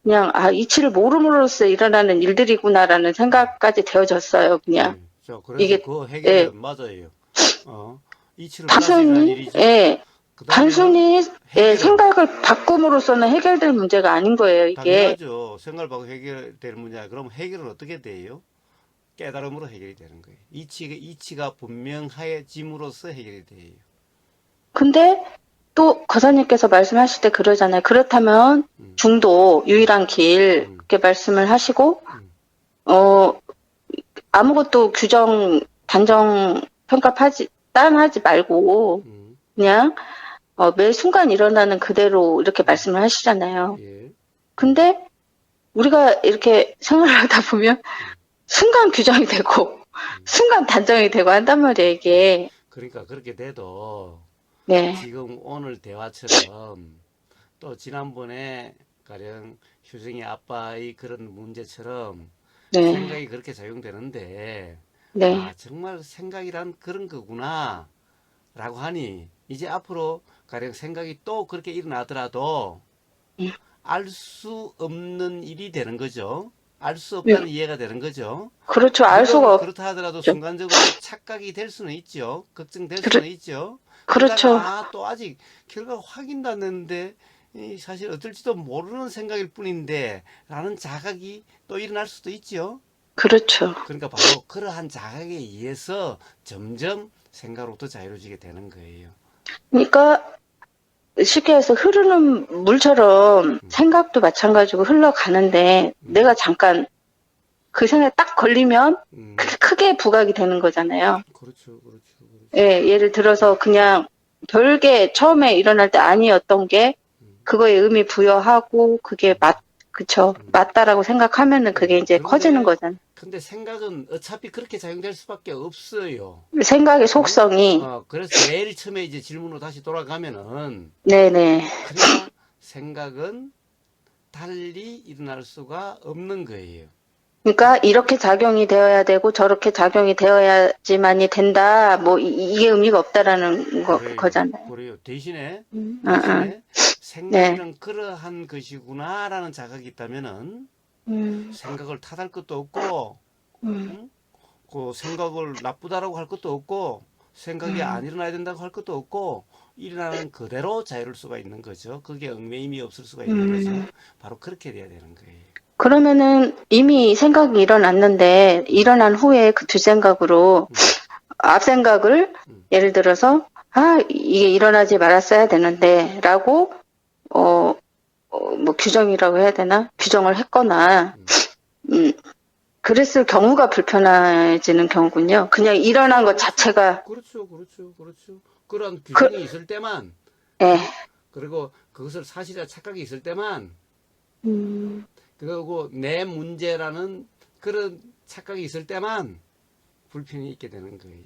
A: 그냥, 이치를 모름으로써 일어나는 일들이구나라는 생각까지 되어졌어요, 그냥.
B: 자, 그래서
A: 이게,
B: 그 해결은
A: 예,
B: 맞아요. 이치를 따지는 일이죠.
A: 예,
B: 그다음에는
A: 단순히, 예,
B: 해결은
A: 생각을 바꿈으로써는 해결될 문제가 아닌 거예요, 이게.
B: 당연하죠. 생각을 바고 해결될 문제야. 그럼 해결은 어떻게 돼요? 깨달음으로 해결이 되는 거예요. 이치가 분명해짐으로써 해결이 돼요.
A: 근데 또 거사님께서 말씀하실 때 그러잖아요. 그렇다면 중도 유일한 길 그렇게 말씀을 하시고 아무것도 단정 따하지 말고 그냥 매 순간 일어나는 그대로 이렇게 말씀을 하시잖아요.
B: 예.
A: 근데 우리가 이렇게 생활을 하다 보면 순간 규정이 되고 순간 단정이 되고 한단 말이에요, 이게.
B: 그러니까 그렇게 돼도
A: 네.
B: 지금 오늘 대화처럼 또 지난번에 가령 효정이 아빠의 그런 문제처럼
A: 네.
B: 생각이 그렇게 작용되는데
A: 네.
B: 정말 생각이란 그런 거구나 라고 하니 이제 앞으로 가령 생각이 또 그렇게 일어나더라도 알 수 없는 일이 되는 거죠. 알 수 없다는 이해가 되는 거죠.
A: 그렇죠. 알 수가
B: 그렇다 하더라도 순간적으로 착각이 될 수는 있죠. 걱정될 수는 있죠.
A: 그렇죠.
B: 그러다가 또 아직 결과가 확인도 안 됐는데 사실 어떨지도 모르는 생각일 뿐인데 라는 자각이 또 일어날 수도 있죠.
A: 그렇죠.
B: 그러니까 바로 그러한 자각에 의해서 점점 생각으로부터 자유로워지게 되는 거예요.
A: 그러니까 쉽게 해서 흐르는 물처럼 생각도 마찬가지고 흘러가는데 내가 잠깐 그 생각에 딱 걸리면 그게 크게 부각이 되는 거잖아요.
B: 그렇죠.
A: 예, 예를 들어서 그냥 별게 처음에 일어날 때 아니었던 게 그거에 의미 부여하고 그게 맞다라고 생각하면은 그게 이제 커지는 거잖아요.
B: 근데 생각은 어차피 그렇게 작용될 수밖에 없어요.
A: 생각의 속성이.
B: 그래서 제일 처음에 이제 질문으로 다시 돌아가면은
A: 네네.
B: 그러니까 생각은 달리 일어날 수가 없는 거예요.
A: 그러니까 이렇게 작용이 되어야 되고 저렇게 작용이 되어야지만이 된다. 뭐 이게 의미가 없다라는
B: 그래요.
A: 거잖아요.
B: 그래요. 대신에,
A: 응.
B: 대신에
A: 네.
B: 생각이란 그러한 것이구나라는 자각이 있다면은
A: 음,
B: 생각을 탓할 것도 없고,
A: 음,
B: 응? 그 생각을 나쁘다라고 할 것도 없고, 생각이 안
A: 음.
B: 일어나야 된다고 할 것도 없고, 일어나는 그대로 자유로울 수가 있는 거죠. 그게 얽매임이 없을 수가 있는 거죠.
A: 음.
B: 바로 그렇게 돼야 되는 거예요.
A: 그러면은 이미 생각이 일어났는데
B: 음,
A: 일어난 후에 그 뒷생각으로
B: 음,
A: 앞 생각을
B: 음,
A: 예를 들어서 이게 일어나지 말았어야 되는데라고 어, 뭐 규정이라고 해야 되나? 규정을 했거나
B: 음.
A: 음, 그랬을 경우가 불편해지는 경우군요. 그냥 일어난
B: 그렇죠,
A: 것
B: 그렇죠,
A: 자체가
B: 그렇죠, 그렇죠, 그렇죠. 그런
A: 그,
B: 규정이 있을 때만,
A: 예.
B: 응? 그리고 그것을 사실이라 착각이 있을 때만,
A: 음,
B: 그리고 내 문제라는 그런 착각이 있을 때만 불편이 있게 되는 거예요.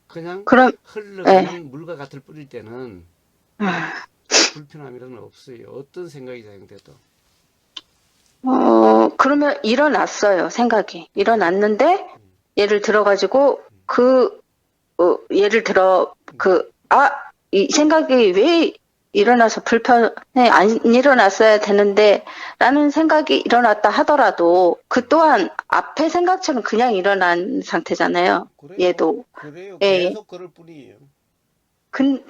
B: 그냥
A: 그럼, 예.
B: 흘러가는 물과 같을 뿐일 때는
A: 아,
B: 불편함이란 없어요. 어떤 생각이 작용돼도.
A: 그러면 일어났어요, 생각이.
B: 음,
A: 일어났는데,
B: 음,
A: 예를 들어가지고, 예를 들어,
B: 음.
A: 이 생각이 왜 일어나서 불편해, 안 일어났어야 되는데, 라는 생각이 일어났다 하더라도, 그 또한 앞에 생각처럼 그냥 일어난 상태잖아요.
B: 그래요.
A: 얘도.
B: 그래요.
A: 예, 예.
B: 계속 그럴 뿐이에요.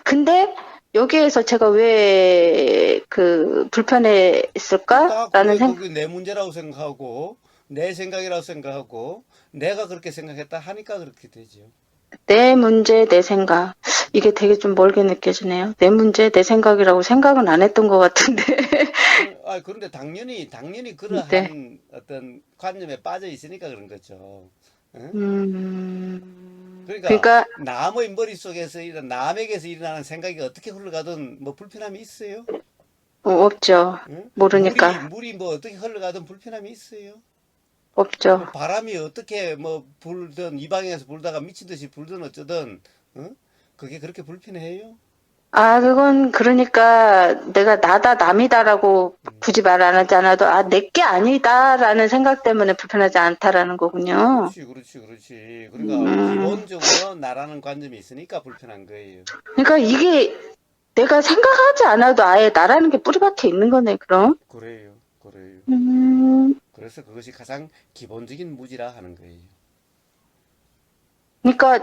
A: 근데, 여기에서 제가 왜,
B: 그러니까
A: 불편했을까라는
B: 그게
A: 생각,
B: 그게 내 문제라고 생각하고 내 생각이라고 생각하고 내가 그렇게 생각했다 하니까 그렇게 되죠.
A: 내 문제, 내 생각. 이게 되게 좀 멀게 느껴지네요. 내 문제, 내 생각이라고 생각은 안 했던 것 같은데.
B: 그런데 당연히
A: 네.
B: 그러한 어떤 관념에 빠져 있으니까 그런 거죠. 응? 그러니까
A: 그러니까,
B: 남의 머릿속에서 남에게서 일어나는 생각이 어떻게 흘러가든 뭐 불편함이 있어요?
A: 없죠.
B: 응?
A: 모르니까.
B: 물이 뭐 어떻게 흘러가든 불편함이 있어요?
A: 없죠.
B: 뭐 바람이 어떻게 뭐 불든 이 방향에서 불다가 미친 듯이 불든 어쩌든 응? 그게 그렇게 불편해요?
A: 그건 그러니까 내가 나다, 남이다라고
B: 음,
A: 굳이 말 안 하지 않아도, 내게 아니다라는 생각 때문에 불편하지 않다라는 거군요.
B: 그렇지. 그러니까
A: 음,
B: 기본적으로 나라는 관점이 있으니까 불편한 거예요.
A: 그러니까 이게 내가 생각하지 않아도 아예 나라는 게 뿌리박혀 있는 거네, 그럼.
B: 그래요.
A: 음,
B: 그래서 그것이 가장 기본적인 무지라 하는 거예요.
A: 그러니까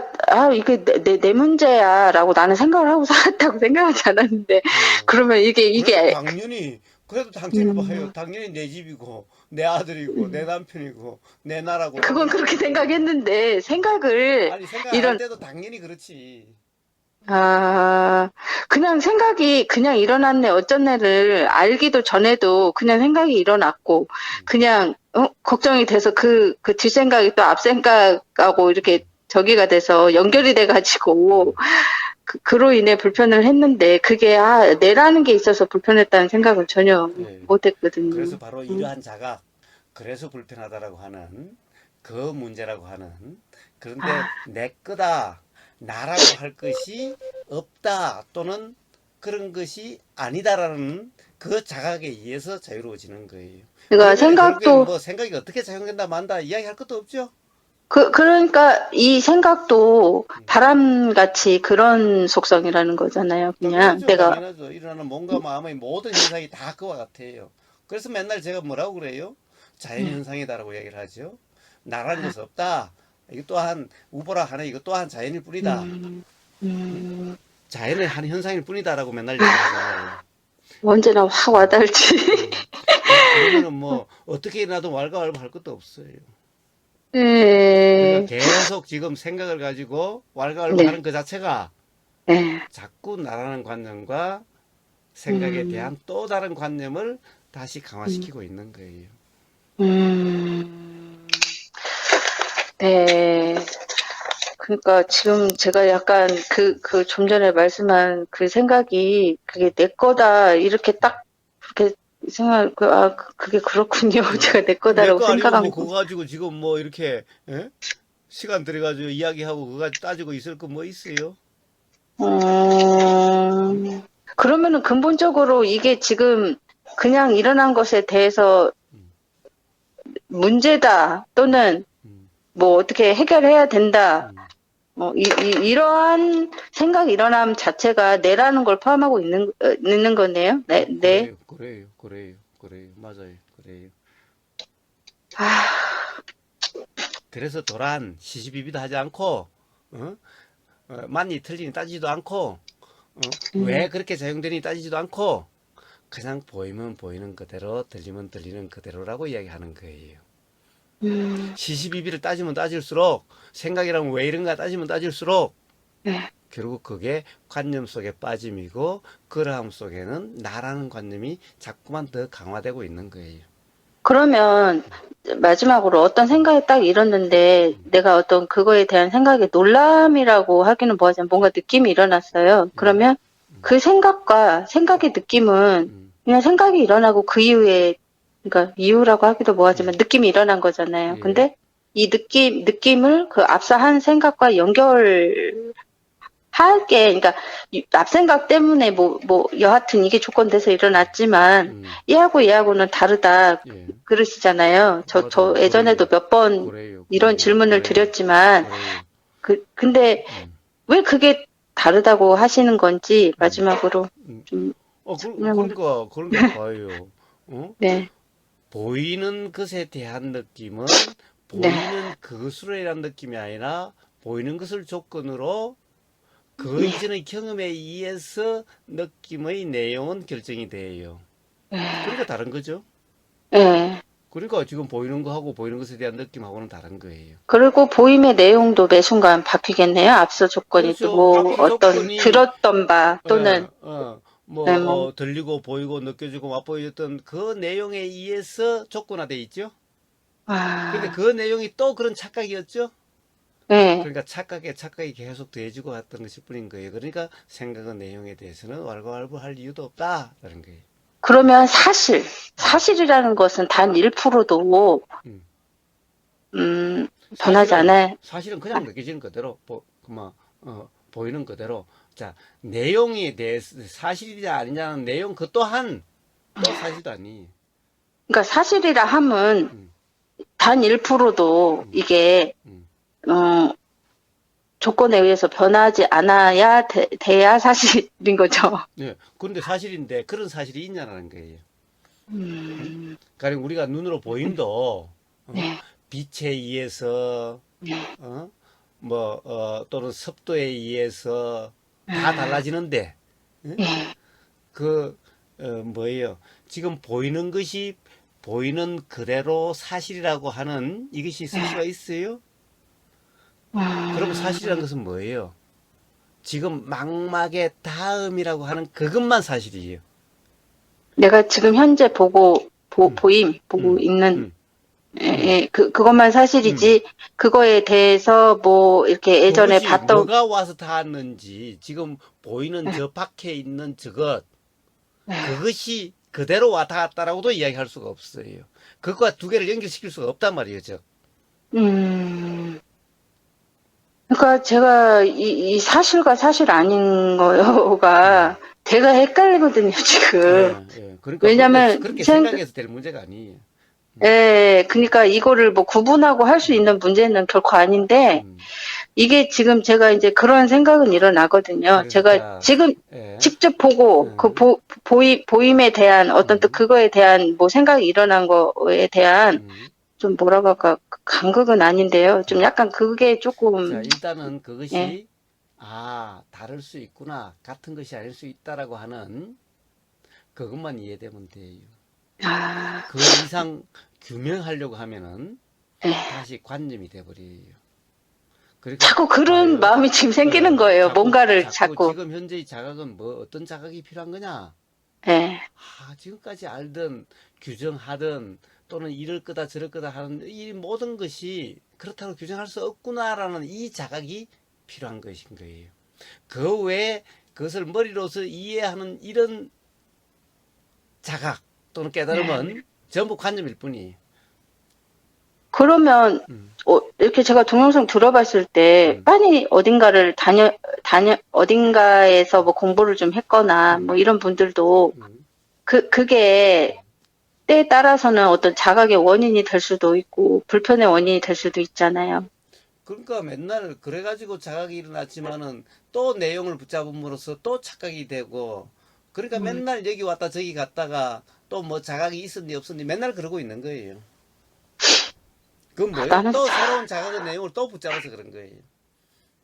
A: 이게 내 문제야라고 나는 생각을 하고 살았다고 생각하지 않았는데 그러면 이게
B: 그래도 당연히 봐요.
A: 음,
B: 당연히 내 집이고, 내 아들이고, 내 남편이고, 내 나라고
A: 그건 그렇게
B: 똑같이.
A: 생각했는데 생각을
B: 아니, 생각 안 할
A: 이런
B: 때도 당연히 그렇지.
A: 아 그냥 생각이 그냥 일어났네 어쩐 애를 알기도 전에도 그냥 생각이 일어났고
B: 음,
A: 그냥 걱정이 돼서 그 뒷생각이 또 앞생각하고 이렇게
B: 음,
A: 저기가 돼서 연결이 돼가지고
B: 음.
A: 그로 인해 불편을 했는데 그게 내라는 게 있어서 불편했다는 생각을 전혀
B: 예.
A: 못 했거든요.
B: 그래서 바로
A: 음.
B: 이러한 자각, 그래서 불편하다라고 하는 그 문제라고 하는 그런데
A: 아,
B: 내 거다, 나라고 할 것이 없다 또는 그런 것이 아니다라는 그 자각에 의해서 자유로워지는 거예요.
A: 그러니까
B: 그러면 결국에는
A: 생각도
B: 뭐 생각이 어떻게 작용된다 만다 이야기할 것도 없죠.
A: 그러니까 이 생각도
B: 음.
A: 바람같이 그런 속성이라는 거잖아요. 그냥 내가
B: 당연하죠. 일어나는 몸과 마음의 모든 현상이 다 그와 같아요. 그래서 맨날 제가 뭐라고 그래요?
A: 음,
B: 자연현상이다라고 얘기를 하죠. 나라는 것은 없다. 이것 또한 우보라 하는 이것 또한 자연일 뿐이다.
A: 음,
B: 응?
A: 음,
B: 자연의 한 현상일 뿐이다라고 맨날 얘기를 하잖아요.
A: 언제나 확
B: 음,
A: 와닿을지.
B: 그러면은 뭐 어떻게 일어나도 왈가왈부 할 것도 없어요. 그러니까
A: 네,
B: 계속 지금 생각을 가지고 왈가왈부
A: 네,
B: 하는 그 자체가
A: 네.
B: 자꾸 나라는 관념과 생각에
A: 음,
B: 대한 또 다른 관념을 다시
A: 음,
B: 강화시키고 있는 거예요.
A: 음, 네. 그러니까 지금 제가 약간 좀 전에 말씀한 그 생각이 그게 내 거다 이렇게 딱 그렇게 그게 그렇군요. 제가 내
B: 내
A: 거다라고
B: 거 아니고
A: 생각한
B: 뭐
A: 거.
B: 그거 가지고 지금 뭐 이렇게 예? 시간 들여가지고 이야기하고 그거 가지고 따지고 있을 거 뭐 있어요? 응?
A: 그러면은 근본적으로 이게 지금 그냥 일어난 것에 대해서
B: 응.
A: 문제다 또는
B: 음,
A: 뭐 어떻게 해결해야 된다.
B: 음.
A: 이러한 생각이 일어남 자체가 뇌라는 걸 포함하고 있는 거네요. 네, 네.
B: 그래요. 맞아요. 그래요.
A: 아,
B: 그래서 도란 시시비비도 하지 않고, 어? 맞니 틀리니 따지지도 않고, 왜 그렇게 작용되니 따지지도 않고, 그냥 보이면 보이는 그대로, 들리면 들리는 그대로라고 이야기하는 거예요.
A: 음,
B: 시시비비를 따지면 따질수록, 생각이라면 왜 이런가 따지면 따질수록,
A: 네.
B: 결국 그게 관념 속에 빠짐이고, 그러함 속에는 나라는 관념이 자꾸만 더 강화되고 있는 거예요.
A: 그러면 마지막으로 어떤 생각이 딱 일었는데 내가 어떤 그거에 대한 생각에 놀람이라고 하기는 뭐하지만 뭔가 느낌이 일어났어요.
B: 음,
A: 그러면 그 생각과 생각의 느낌은
B: 음,
A: 그냥 생각이 일어나고 그 이후에 그러니까 이유라고 하기도 뭐하지만
B: 음.
A: 느낌이 일어난 거잖아요.
B: 예,
A: 근데 이 느낌을 그 앞서 한 생각과 연결 할게, 그러니까 앞생각 때문에 여하튼 이게 조건돼서 일어났지만 얘하고는 다르다
B: 예,
A: 그러시잖아요. 저
B: 맞아요.
A: 예전에도 몇 번 이런 질문을 드렸지만
B: 그래요.
A: 근데
B: 음,
A: 왜 그게 다르다고 하시는 건지
B: 음,
A: 마지막으로
B: 음.
A: 좀 설명을.
B: 그러니까 봐요. 어?
A: 네,
B: 보이는 것에 대한 느낌은
A: 네,
B: 보이는 그것으로 인한 느낌이 아니라 보이는 것을 조건으로 그
A: 네,
B: 이전의 경험에 의해서 느낌의 내용은 결정이 돼요. 그러니까 다른 거죠.
A: 네.
B: 그러니까 지금 보이는 거하고 보이는 것에 대한 느낌하고는 다른 거예요.
A: 그리고 보임의 내용도 매 순간 바뀌겠네요. 앞서 조건이 또
B: 그렇죠. 앞서
A: 어떤
B: 조건이
A: 들었던 바 또는 네,
B: 들리고 보이고 느껴지고 맛보였던 그 내용에 의해서 조건화돼 있죠. 그런데
A: 아,
B: 그 내용이 또 그런 착각이었죠.
A: 네.
B: 그러니까 착각이 계속 더해지고 왔던 것일 뿐인 거예요. 그러니까 생각의 내용에 대해서는 왈가왈부할 이유도 없다라는 거예요.
A: 그러면
B: 음,
A: 사실이라는 것은 단 1%도,
B: 음.
A: 변하지 않아요.
B: 사실은 그냥 느껴지는 그대로, 보이는 그대로. 자, 내용에 대해서 사실이냐 아니냐는 내용 그 또한 또 사실도 아니에요.
A: 그러니까 사실이라 함은
B: 음,
A: 단 1%도
B: 음,
A: 이게,
B: 음.
A: 어, 조건에 의해서 변하지 않아야 돼야 사실인 거죠.
B: 네. 그런데 사실인데 그런 사실이 있냐라는 거예요. 응?
A: 음,
B: 가령 우리가 눈으로 보임도
A: 네,
B: 빛에 의해서
A: 네,
B: 어? 또는 습도에 의해서 다 달라지는데 응?
A: 네.
B: 그 뭐예요? 지금 보이는 것이 보이는 그대로 사실이라고 하는 이것이 있을 수가 있어요? 그럼 사실이라는 것은 뭐예요? 지금 망막의 다음이라고 하는 그것만 사실이에요.
A: 내가 지금 현재 보고
B: 음,
A: 있는
B: 음, 음,
A: 그것만
B: 음.
A: 사실이지, 그거에 대해서 이렇게 예전에
B: 그것이
A: 봤던,
B: 뭐가 와서 닿았는지 지금 보이는 저 밖에 있는 저것 그것이 그대로 와 닿았다라고도 이야기할 수가 없어요. 그것과 두 개를 연결시킬 수가 없단 말이에요.
A: 음, 그러니까 제가 이 사실과 사실 아닌 거가 제가 헷갈리거든요, 지금.
B: 그러니까
A: 왜냐면,
B: 그렇게 생각해서 될 문제가 아니에요.
A: 그러니까 이거를 구분하고 할 수 있는 문제는 결코 아닌데,
B: 음.
A: 이게 지금 제가 이제 그런 생각은 일어나거든요.
B: 그래서
A: 제가
B: 자,
A: 지금
B: 예,
A: 직접 보고 그
B: 음,
A: 보임에 대한 어떤 또
B: 음,
A: 그거에 대한 생각이 일어난 거에 대한
B: 음,
A: 좀 뭐라고 할까, 간극은 아닌데요. 좀 약간 그게 조금,
B: 자, 일단은
A: 예.
B: 그것이 다를 수 있구나, 같은 것이 아닐 수 있다라고 하는 그것만 이해되면 돼요.
A: 아,
B: 그 이상 규명하려고 하면은
A: 예.
B: 다시 관념이 돼버려요. 그러니까
A: 자꾸 그런
B: 봐요.
A: 마음이 지금 생기는 거예요. 뭔가를
B: 자꾸
A: 자꾸.
B: 지금 현재의 자각은 어떤 자각이 필요한 거냐?
A: 예.
B: 지금까지 알던 규정하던 또는 이럴 거다 저럴 거다 하는 이 모든 것이 그렇다고 규정할 수 없구나라는 이 자각이 필요한 것인 거예요. 그 외에 그것을 머리로서 이해하는 이런 자각 또는 깨달음은 전부 관념일 뿐이에요.
A: 그러면
B: 음,
A: 이렇게 제가 동영상 들어봤을 때
B: 음,
A: 빤히 어딘가를 어딘가에서 공부를 좀 했거나
B: 음,
A: 이런 분들도
B: 음,
A: 그게 때에 따라서는 어떤 자각의 원인이 될 수도 있고 불편의 원인이 될 수도 있잖아요.
B: 그러니까 맨날 그래가지고 자각이 일어났지만은 또 내용을 붙잡음으로써 또 착각이 되고, 그러니까
A: 음,
B: 맨날 여기 왔다 저기 갔다가 또 뭐 자각이 있었니 없었니 맨날 그러고 있는 거예요. 그건 뭐예요?
A: 나는
B: 또 새로운 자각의 내용을 또 붙잡아서 그런 거예요.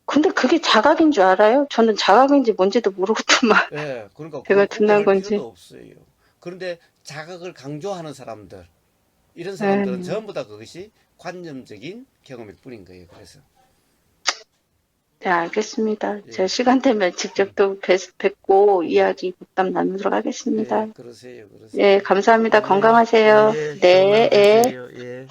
A: 근데 그게 자각인 줄 알아요? 저는 자각인지 뭔지도 모르겠더만
B: 예, 그러니까
A: 제가
B: 그걸
A: 듣는
B: 구별할
A: 건지.
B: 필요도 없어요. 그런데 자각을 강조하는 사람들, 이런 사람들은
A: 네,
B: 전부 다 그것이 관념적인 경험일 뿐인 거예요. 그래서
A: 네, 알겠습니다. 제가
B: 예,
A: 시간 되면 직접 또 뵙고 이야기 복담 나누도록 하겠습니다.
B: 예, 그러세요,
A: 예,
B: 그러세요.
A: 감사합니다.
B: 예,
A: 건강하세요.
B: 예, 좋은
A: 네,
B: 하루
A: 예.
B: 되세요. 예.